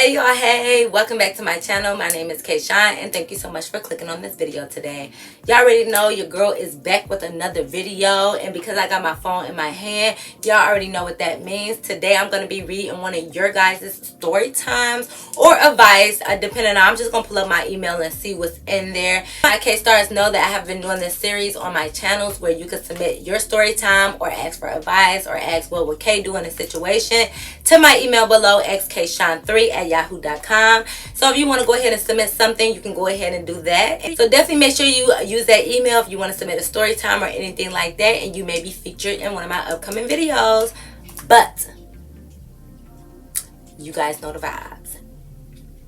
Hey y'all, hey, welcome back to my channel. My name is Kayshawn and thank you so much for clicking on this video today. Y'all already know your girl is back with another video, and because I got my phone in my hand, y'all already know what that means. Today I'm going to be reading one of your guys' story times or advice, depending on, I'm just going to pull up my email and see what's in there. My K-stars know that I have been doing this series on my channels where you can submit your story time or ask for advice or ask what would Kay do in a situation to my email below, xkshawn3@yahoo.com. So if you want to go ahead and submit something, you can go ahead and do that. So definitely make sure you use that email if you want to submit a story time or anything like that, and you may be featured in one of my upcoming videos. But you guys know the vibes.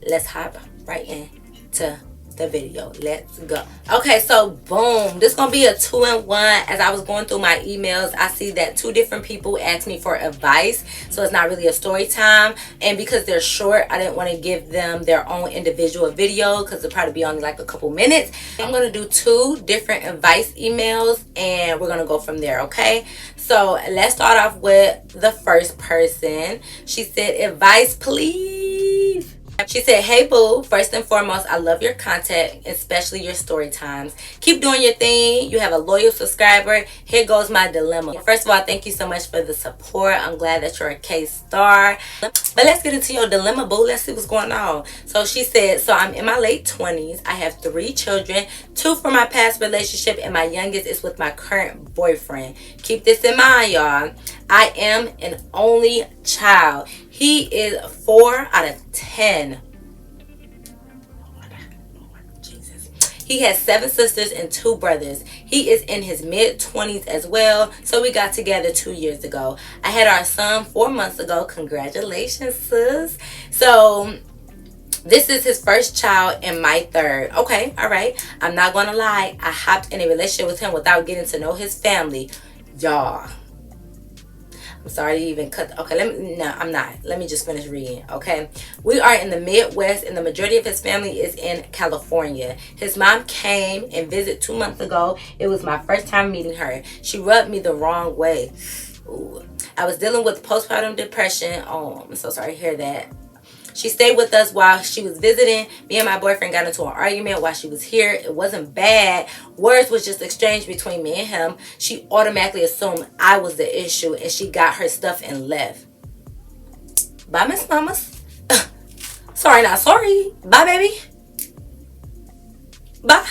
Let's hop right into the video. Let's go. Okay, so boom, this gonna be a 2-in-1. As I was going through my emails, I see that 2 different people asked me for advice, so it's not really a story time, and because they're short, I didn't want to give them their own individual video because it'll probably be only like a couple minutes. I'm gonna do 2 different advice emails and we're gonna go from there. Okay, so let's start off with the first person. She said, advice please. She said, hey boo, first and foremost, I love your content, especially your story times. Keep doing your thing. You have a loyal subscriber. Here goes my dilemma. First of all, thank you so much for the support. I'm glad that you're a K-star. But let's get into your dilemma, boo. Let's see what's going on. So she said, so I'm in my late 20s. I have 3 children, 2 from my past relationship, and my youngest is with my current boyfriend. Keep this in mind, y'all. I am an only child. He is 4 out of 10. Jesus. He has 7 sisters and 2 brothers. He is in his mid-20s as well. So we got together 2 years ago. I had our son 4 months ago. Congratulations, sis. So this is his first child and my 3rd. Okay, all right. I'm not going to lie. I hopped in a relationship with him without getting to know his family. Y'all. I'm sorry to even cut. Okay, I'm not. Let me just finish reading. Okay, we are in the Midwest and the majority of his family is in California. His mom came and visited 2 months ago. It was my first time meeting her. She rubbed me the wrong way. Ooh. I was dealing with postpartum depression. Oh, I'm so sorry to hear that. She stayed with us while she was visiting. Me and my boyfriend got into an argument while she was here. It wasn't bad. Words was just exchanged between me and him. She automatically assumed I was the issue and she got her stuff and left. Bye, Miss Mamas. Sorry, not sorry. Bye, baby. Bye.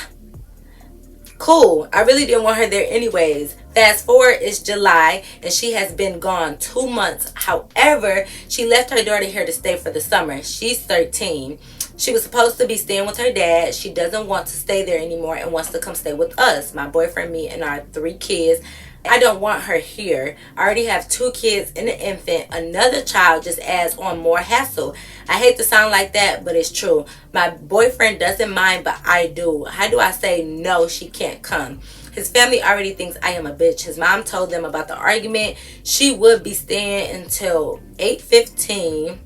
Cool. I really didn't want her there anyways. Fast forward, it's July and she has been gone 2 months. However, she left her daughter here to stay for the summer. She's 13. She was supposed to be staying with her dad. She doesn't want to stay there anymore and wants to come stay with us, my boyfriend, me, and our 3 kids. I don't want her here. I already have 2 kids and an infant. Another child just adds on more hassle. I hate to sound like that, but it's true. My boyfriend doesn't mind, but I do. How do I say no, she can't come? His family already thinks I am a bitch. His mom told them about the argument. She would be staying until 8:15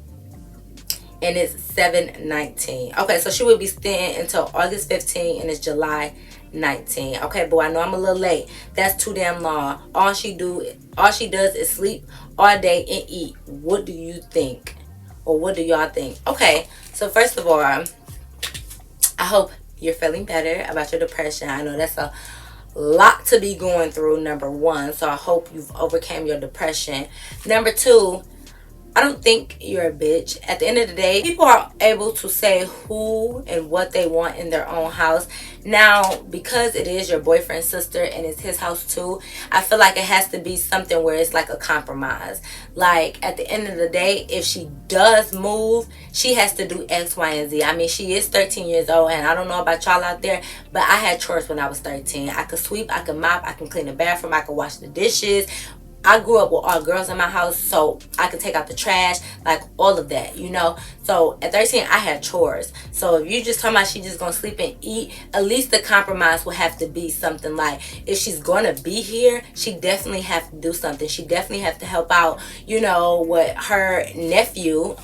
and it's 7:19. Okay, so she would be staying until August 15 and it's July 19. Okay, boy, I know I'm a little late. That's too damn long. All she does is sleep all day and eat. What do you think? Or what do y'all think? Okay, so first of all, I hope you're feeling better about your depression. I know that's a lot to be going through, number 1. So I hope you've overcame your depression. Number 2, I don't think you're a bitch. At the end of the day, people are able to say who and what they want in their own house. Now, because it is your boyfriend's sister and it's his house too, I feel like it has to be something where it's like a compromise. Like, at the end of the day, if she does move, she has to do X, Y, and Z. I mean, she is 13 years old, and I don't know about y'all out there, but I had chores when I was 13. I could sweep, I could mop, I can clean the bathroom, I could wash the dishes. I grew up with all girls in my house, so I could take out the trash, like all of that, you know. So at 13, I had chores. So if you just talking about she just gonna sleep and eat, at least the compromise will have to be something like, if she's gonna be here, she definitely have to do something. She definitely have to help out, you know, with her nephew.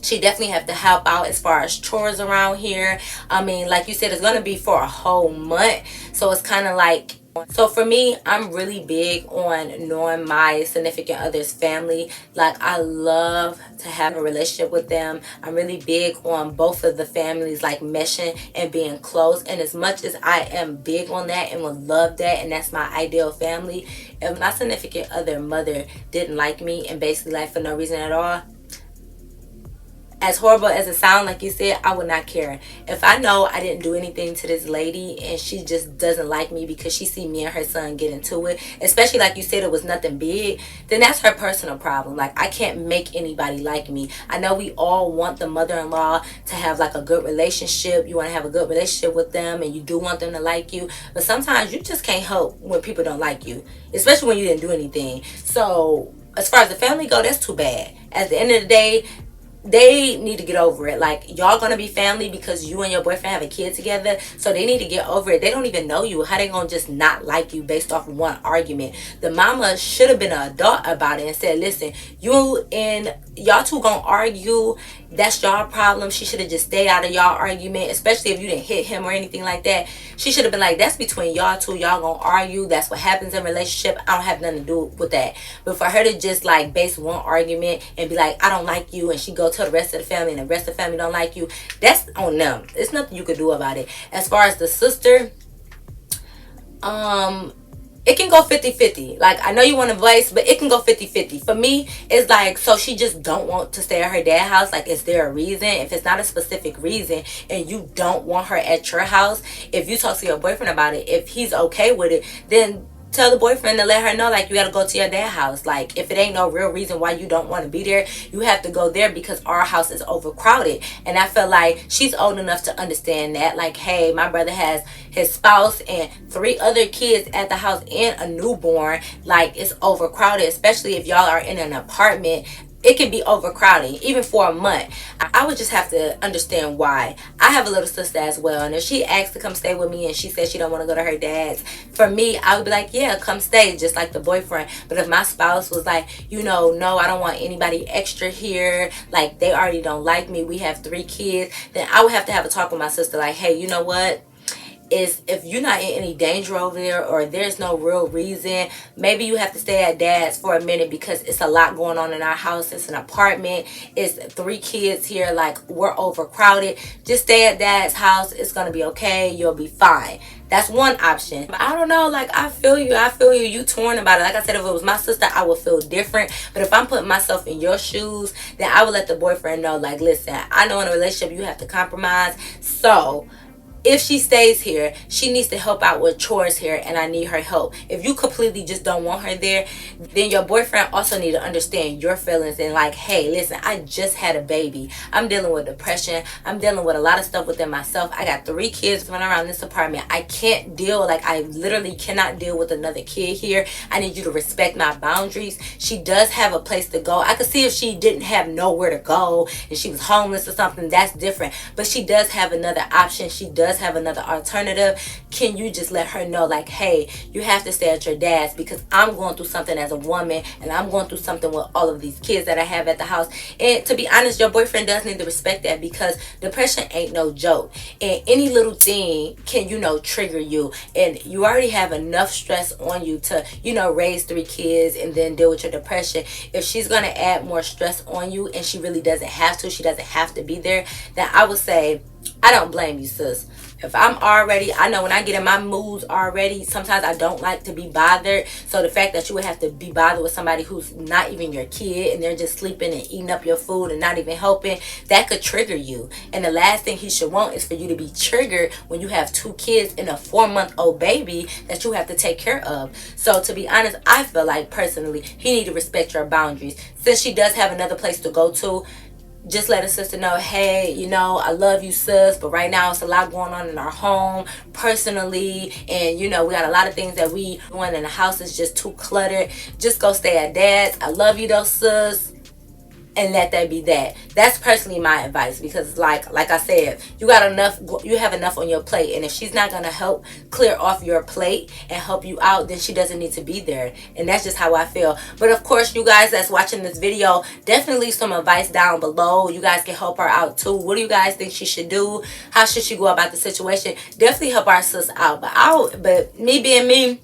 She definitely have to help out as far as chores around here. I mean, like you said, it's gonna be for a whole month, so it's kind of like So for me, I'm really big on knowing my significant other's family. Like, I love to have a relationship with them. I'm really big on both of the families, like meshing and being close. And as much as I am big on that and would love that, and that's my ideal family, if my significant other mother didn't like me and basically like for no reason at all, as horrible as it sounds, like you said, I would not care. If I know I didn't do anything to this lady and she just doesn't like me because she see me and her son get into it, especially like you said it was nothing big, then that's her personal problem. Like, I can't make anybody like me. I know we all want the mother-in-law to have like a good relationship. You want to have a good relationship with them and you do want them to like you, but sometimes you just can't help when people don't like you, especially when you didn't do anything. So as far as the family go, that's too bad. At the end of the day, they need to get over it. Like, y'all gonna be family because you and your boyfriend have a kid together, so they need to get over it. They don't even know you. How they gonna just not like you based off of one argument? The mama should have been an adult about it and said, listen, you and y'all two gonna argue, that's y'all problem. She should have just stayed out of y'all argument, especially if you didn't hit him or anything like that. She should have been like, that's between y'all two, y'all gonna argue, that's what happens in relationship, I don't have nothing to do with that. But for her to just like base one argument and be like, I don't like you, and she go tell the rest of the family and the rest of the family don't like you, that's on them. There's nothing you could do about it. As far as the sister, it can go 50-50. Like, I know you want advice, but it can go 50-50. For me, it's like, so she just don't want to stay at her dad's house. Like, is there a reason? If it's not a specific reason and you don't want her at your house, if you talk to your boyfriend about it, if he's okay with it, then tell the boyfriend to let her know, like, you gotta go to your dad's house. Like, if it ain't no real reason why you don't want to be there, you have to go there because our house is overcrowded. And I feel like she's old enough to understand that, like, hey, my brother has his spouse and 3 other kids at the house and a newborn. Like, it's overcrowded, especially if y'all are in an apartment. It can be overcrowding even for a month. I would just have to understand why. I have a little sister as well, and if she asks to come stay with me and she says she don't want to go to her dad's, for me, I would be like, yeah, come stay, just like the boyfriend. But if my spouse was like, you know, no, I don't want anybody extra here, like they already don't like me, we have 3 kids, then I would have to have a talk with my sister like, hey, you know what, is if you're not in any danger over there or there's no real reason, maybe you have to stay at dad's for a minute because it's a lot going on in our house. It's an apartment, it's 3 kids here, like we're overcrowded. Just stay at dad's house, it's gonna be okay, you'll be fine. That's one option. But I don't know, like, I feel you, you torn about it. Like I said, if it was my sister, I would feel different. But if I'm putting myself in your shoes, then I would let the boyfriend know, like, listen, I know in a relationship you have to compromise, so if she stays here, she needs to help out with chores here, and I need her help. If you completely just don't want her there, then your boyfriend also need to understand your feelings and like, hey, listen, I just had a baby. I'm dealing with depression. I'm dealing with a lot of stuff within myself. I got 3 kids running around this apartment. I can't deal, like I literally cannot deal with another kid here. I need you to respect my boundaries. She does have a place to go. I could see if she didn't have nowhere to go and she was homeless or something, that's different. But she does have another option. She does have another alternative. Can you just let her know, like, hey, you have to stay at your dad's because I'm going through something as a woman and I'm going through something with all of these kids that I have at the house. And to be honest, your boyfriend does need to respect that because depression ain't no joke, and any little thing can, you know, trigger you, and you already have enough stress on you to, you know, raise 3 kids and then deal with your depression. If she's going to add more stress on you and she really doesn't have to, she doesn't have to be there, then I would say, I don't blame you, sis. If I'm already, I know when I get in my moods already, sometimes I don't like to be bothered. So the fact that you would have to be bothered with somebody who's not even your kid and they're just sleeping and eating up your food and not even helping, that could trigger you. And the last thing he should want is for you to be triggered when you have 2 kids and a 4-month-old baby that you have to take care of. So to be honest, I feel like personally, he need to respect your boundaries. Since she does have another place to go to, just let a sister know, hey, you know, I love you, sis, but right now it's a lot going on in our home personally, and you know, we got a lot of things that we doing and the house is just too cluttered. Just go stay at dad's. I love you though, sis, and let that be that. That's personally my advice, because like I said, you have enough on your plate, and if she's not gonna help clear off your plate and help you out, then she doesn't need to be there. And that's just how I feel. But of course, you guys that's watching this video, definitely leave some advice down below. You guys can help her out too. What do you guys think she should do? How should she go about the situation? Definitely help our sis out. But me being me,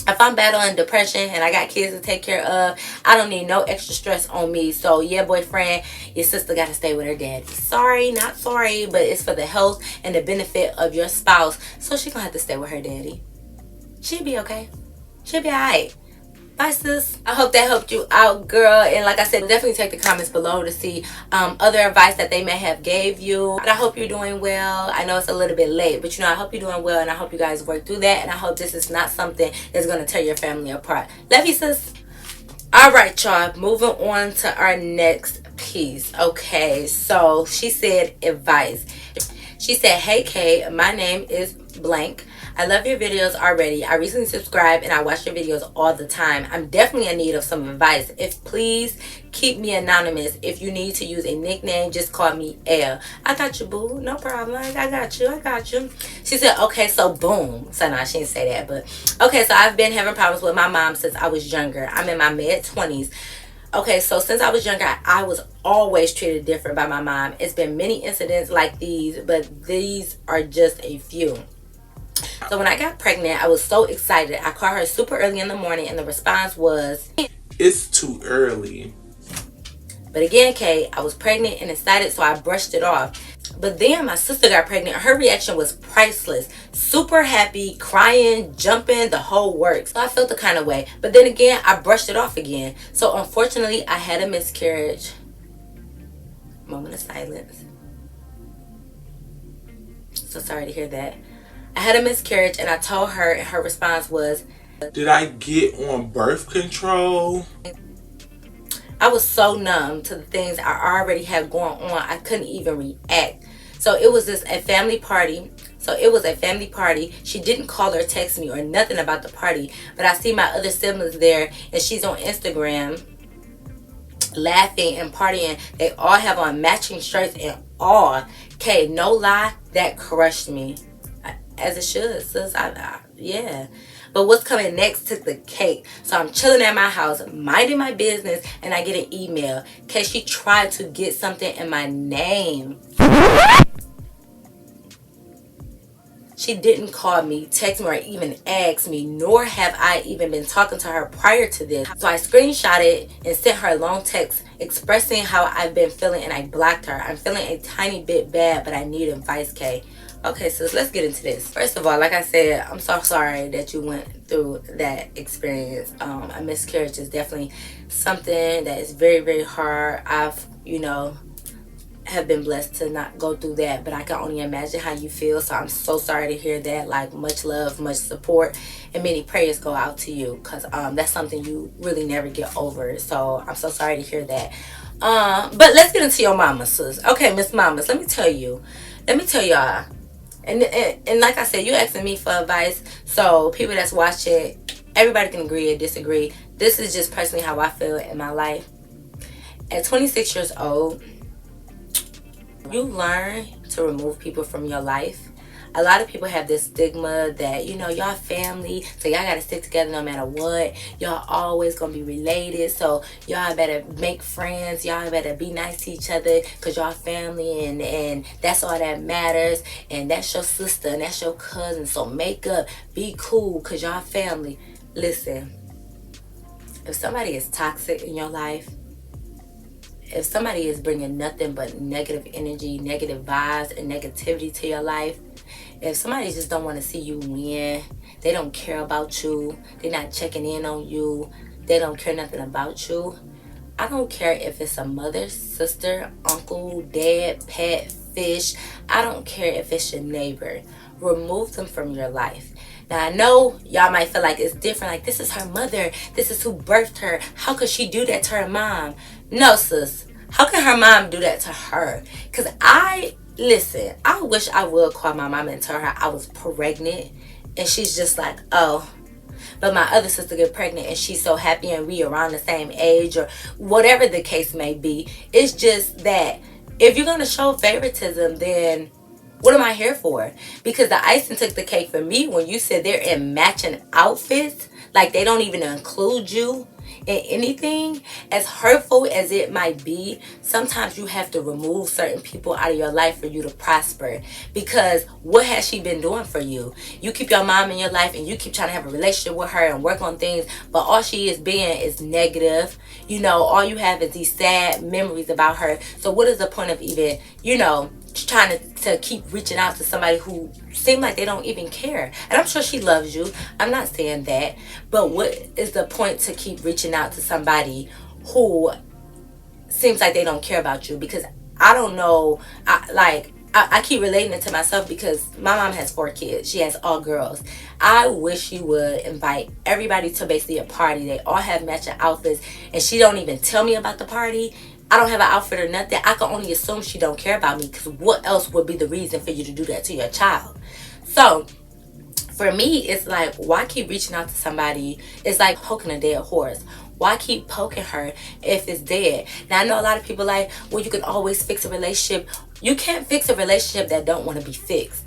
If I'm battling depression and I got kids to take care of, I don't need no extra stress on me. So yeah, boyfriend, your sister got to stay with her daddy. Sorry, not sorry, but it's for the health and the benefit of your spouse. So she gonna have to stay with her daddy. She'll be okay. She'll be alright. Bye, sis. I hope that helped you out, girl. And like I said, definitely take the comments below to see other advice that they may have gave you. And I hope you're doing well. I know it's a little bit late, but you know, I hope you're doing well, and I hope you guys work through that. And I hope this is not something that's going to tear your family apart. Love you, sis. All right, y'all. Moving on to our next piece. Okay, so she said advice. She said, "Hey, Kay, my name is blank. I love your videos already. I recently subscribed and I watch your videos all the time. I'm definitely in need of some advice. If please keep me anonymous. If you need to use a nickname, just call me L." I got you, boo. No problem. I got you. I got you. She said, okay, so boom. So no, she didn't say that, but okay, so I've been having problems with my mom since I was younger. I'm in my mid-20s. Okay, so since I was younger, I was always treated different by my mom. It's been many incidents like these, but these are just a few. So when I got pregnant, I was so excited. I called her super early in the morning, and the response was, "It's too early." But again, Kay, I was pregnant and excited, so I brushed it off. But then my sister got pregnant. Her reaction was priceless. Super happy, crying, jumping, the whole works. So I felt the kind of way. But then again, I brushed it off again. So unfortunately, I had a miscarriage. Moment of silence. So sorry to hear that. I had a miscarriage, and I told her, and her response was, "Did I get on birth control?" I was so numb to the things I already had going on, I couldn't even react. So it was a family party. She didn't call or text me or nothing about the party. But I see my other siblings there, and she's on Instagram laughing and partying. They all have on matching shirts and all. Okay, no lie, that crushed me. As it should, sis. Yeah. But what's coming next took the cake. So I'm chilling at my house, minding my business, and I get an email. Okay, she tried to get something in my name. She didn't call me, text me, or even ask me, nor have I even been talking to her prior to this. So I screenshotted and sent her a long text expressing how I've been feeling, and I blocked her. I'm feeling a tiny bit bad, but I need advice, Kay. Okay, sis, let's get into this. First of all, like I said, I'm so sorry that you went through that experience. A miscarriage is definitely something that is very, very hard. I've, have been blessed to not go through that, but I can only imagine how you feel. So I'm so sorry to hear that. Like, much love, much support, and many prayers go out to you, because that's something you really never get over. So I'm so sorry to hear that. But let's get into your mama, sis. Okay, Miss Mamas, let me tell y'all. And like I said, you asking me for advice, so people that's watching, everybody can agree or disagree. This is just personally how I feel in my life. At 26 years old, you learn to remove people from your life. A lot of people have this stigma that, y'all family, so y'all gotta stick together no matter what. Y'all always gonna be related, so y'all better make friends. Y'all better be nice to each other, because y'all family, and that's all that matters. And that's your sister, and that's your cousin, so make up, be cool, because y'all family. Listen, if somebody is toxic in your life, if somebody is bringing nothing but negative energy, negative vibes, and negativity to your life, if somebody just don't want to see you win, they don't care about you, they're not checking in on you, they don't care nothing about you, I don't care if it's a mother, sister, uncle, dad, pet, fish, I don't care if it's your neighbor. Remove them from your life. Now, I know y'all might feel like it's different, like this is her mother, this is who birthed her, how could she do that to her mom? No, sis, how can her mom do that to her? Because listen, I wish I would call my mom and tell her I was pregnant, and she's just like, oh, but my other sister get pregnant and she's so happy and we around the same age, or whatever the case may be. It's just that if you're going to show favoritism, then what am I here for? Because the icing took the cake for me when you said they're in matching outfits, like they don't even include you. in anything, as hurtful as it might be, sometimes you have to remove certain people out of your life for you to prosper. Because what has she been doing for you? You keep your mom in your life and you keep trying to have a relationship with her and work on things, but all she is being is negative. You know, all you have is these sad memories about her. So what is the point of even, you know, trying to keep reaching out to somebody who seem like they don't even care? And I'm sure she loves you, I'm not saying that, but what is the point to keep reaching out to somebody who seems like they don't care about you? Because I don't know, I keep relating it to myself because my mom has 4 kids. She has all girls. I wish you would invite everybody to basically a party. They all have matching outfits, and she don't even tell me about the party. I don't have an outfit or nothing. I can only assume she don't care about me, because what else would be the reason for you to do that to your child? So for me, it's like, why keep reaching out to somebody? It's like poking a dead horse. Why keep poking her if it's dead? Now, I know a lot of people like, well, you can always fix a relationship. You can't fix a relationship that don't want to be fixed.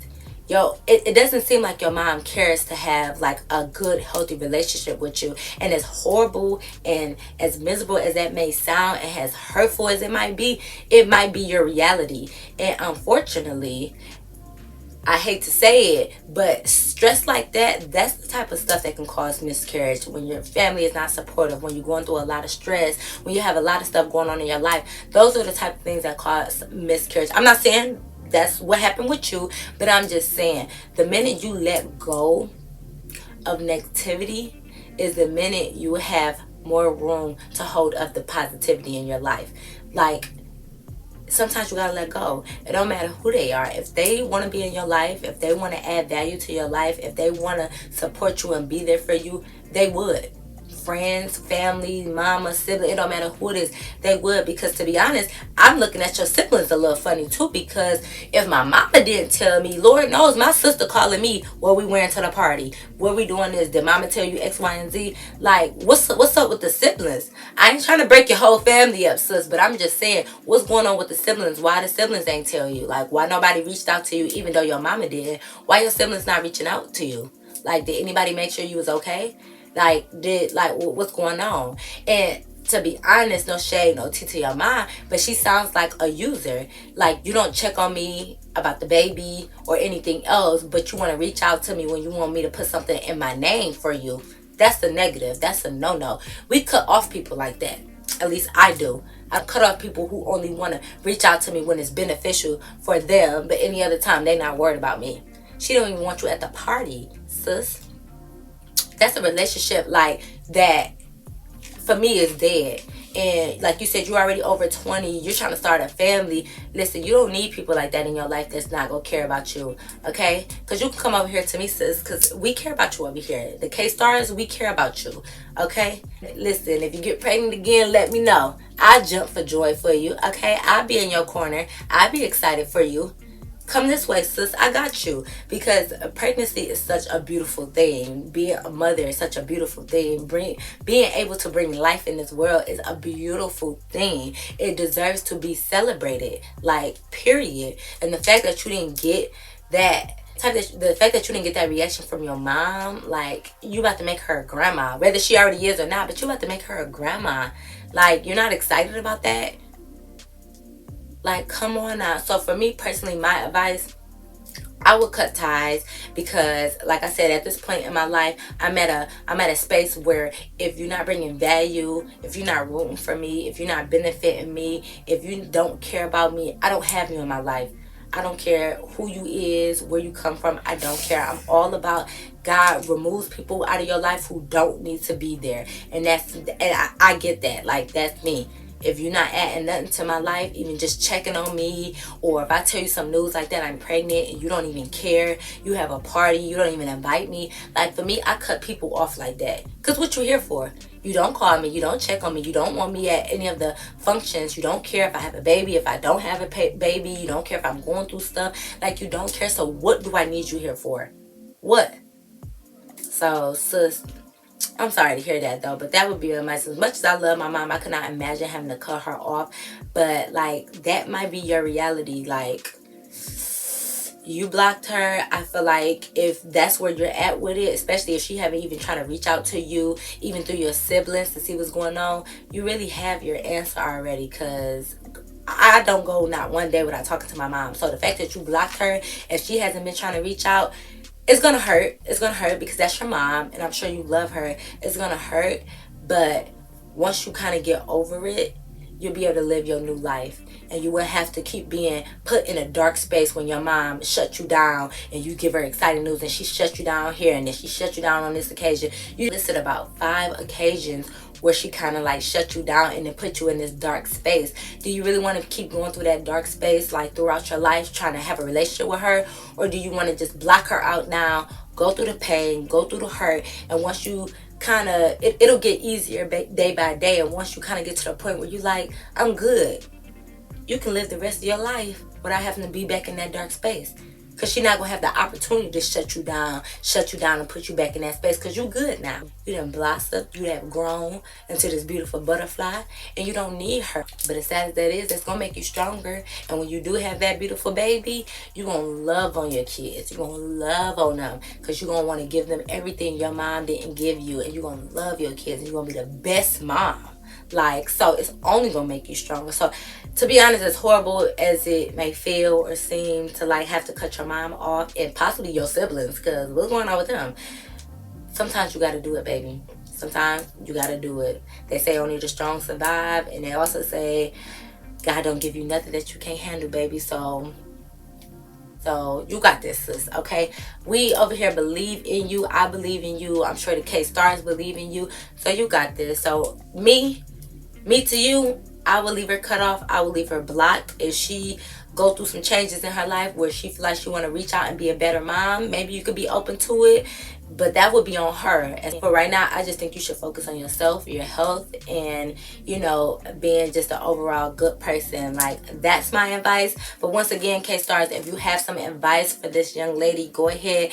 Yo, it doesn't seem like your mom cares to have like a good, healthy relationship with you. And as horrible and as miserable as that may sound, and as hurtful as it might be your reality. And unfortunately, I hate to say it, but stress like that, that's the type of stuff that can cause miscarriage. When your family is not supportive, when you're going through a lot of stress, when you have a lot of stuff going on in your life, those are the type of things that cause miscarriage. I'm not saying that's what happened with you, but I'm just saying the minute you let go of negativity is the minute you have more room to hold up the positivity in your life. Like, sometimes you gotta let go. It don't matter who they are. If they want to be in your life, if they want to add value to your life, if they want to support you and be there for you, they would. Friends, family, mama, sibling, it don't matter who it is, they would. Because to be honest, I'm looking at your siblings a little funny too, because if my mama didn't tell me, Lord knows my sister calling me, what we wearing to the party, what we doing this, did mama tell you X, Y, and Z? Like, what's up with the siblings? I ain't trying to break your whole family up, sis, but I'm just saying, what's going on with the siblings? Why the siblings ain't tell you? Like, why nobody reached out to you even though your mama did? Why your siblings not reaching out to you? Like, did anybody make sure you was okay? What's going on? And to be honest, no shade, no tea to your mom, but she sounds like a user. Like, you don't check on me about the baby or anything else, but you want to reach out to me when you want me to put something in my name for you. That's the negative. That's a no-no. We cut off people like that. At least I do. I cut off people who only want to reach out to me when it's beneficial for them, but any other time they not worried about me. She don't even want you at the party, sis. That's a relationship like that, for me, is dead. And like you said, you're already over 20, you're trying to start a family. Listen, you don't need people like that in your life that's not gonna care about you, okay? Because you can come over here to me, sis, because we care about you over here. The K-Stars, we care about you, okay? Listen, if you get pregnant again, let me know. I'll jump for joy for you, okay? I'll be in your corner. I'll be excited for you. Come this way, sis. I got you. Because pregnancy is such a beautiful thing. Being a mother is such a beautiful thing. Being able to bring life in this world is a beautiful thing. It deserves to be celebrated. Like, period. And the fact that you didn't get that, the fact that you didn't get that reaction from your mom, like, you about to make her a grandma. Whether she already is or not, but you about to make her a grandma. Like, you're not excited about that? Like, come on now. So for me personally, my advice, I would cut ties. Because like I said, at this point in my life, I'm at a space where if you're not bringing value, if you're not rooting for me, if you're not benefiting me, if you don't care about me, I don't have you in my life. I don't care who you is, where you come from. I don't care. I'm all about God removes people out of your life who don't need to be there. And I get that. Like, that's me. If you're not adding nothing to my life, even just checking on me, or if I tell you some news like that, I'm pregnant, and you don't even care, you have a party, you don't even invite me. Like, for me, I cut people off like that. Because what you here for? You don't call me, you don't check on me, you don't want me at any of the functions, you don't care if I have a baby, if I don't have a baby, you don't care if I'm going through stuff. Like, you don't care, so what do I need you here for? What? So, sis, I'm sorry to hear that though, but that would be a mess. As much as I love my mom, I could not imagine having to cut her off. But like, that might be your reality. Like, you blocked her. I feel like if that's where you're at with it, especially if she haven't even tried to reach out to you, even through your siblings to see what's going on, you really have your answer already. Because I don't go not one day without talking to my mom. So the fact that you blocked her, if she hasn't been trying to reach out, it's gonna hurt. It's gonna hurt because that's your mom, and I'm sure you love her. It's gonna hurt, but once you kind of get over it, you'll be able to live your new life, and you won't have to keep being put in a dark space when your mom shuts you down and you give her exciting news and she shuts you down here and then she shuts you down on this occasion. You listed about 5 occasions where she kind of like shut you down and then put you in this dark space. Do you really want to keep going through that dark space like throughout your life trying to have a relationship with her, or do you want to just block her out now, go through the pain, go through the hurt, and once you kind of it'll get easier day by day, and once you kind of get to the point where you like, I'm good, you can live the rest of your life without having to be back in that dark space, because she's not gonna have the opportunity to shut you down and put you back in that space, because you good now. You done blossomed, you have grown into this beautiful butterfly, and you don't need her. But as sad as that is, it's gonna make you stronger, and when you do have that beautiful baby, you're gonna love on your kids. You're gonna love on them, because you're gonna want to give them everything your mom didn't give you, and you're gonna love your kids, and you're gonna be the best mom. Like, so it's only gonna make you stronger. So to be honest, as horrible as it may feel or seem to like have to cut your mom off and possibly your siblings, because what's going on with them, sometimes you gotta do it, baby. Sometimes you gotta do it. They say only the strong survive, and they also say God don't give you nothing that you can't handle, baby. So you got this, sis, okay? We over here believe in you. I believe in you. I'm sure the K-Stars believe in you. So you got this. So me to you, I will leave her cut off. I will leave her blocked. If she go through some changes in her life where she feel like she want to reach out and be a better mom, maybe you could be open to it, but that would be on her. And for right now, I just think you should focus on yourself, your health, and being just an overall good person. Like, that's my advice. But once again, K-Stars, if you have some advice for this young lady, go ahead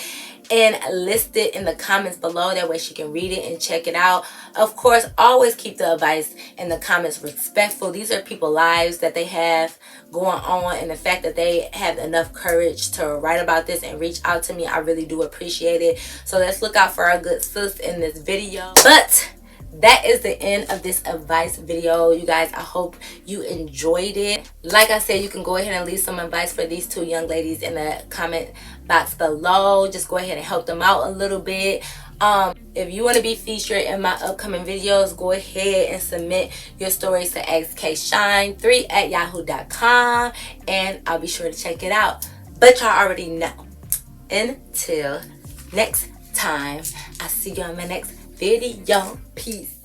and list it in the comments below. That way she can read it and check it out. Of course, always keep the advice in the comments respectful. These are people's lives that they have going on, and the fact that they have enough courage to write about this and reach out to me, I really do appreciate it. So let's look out for our good sis in this video. But that is the end of this advice video, you guys. I hope you enjoyed it. Like I said, you can go ahead and leave some advice for these 2 young ladies in the comment box below. Just go ahead and help them out a little bit. If you want to be featured in my upcoming videos, go ahead and submit your stories to askkshine3@yahoo.com, and I'll be sure to check it out. But y'all already know. Until next time, I'll see you on my next video. Peace.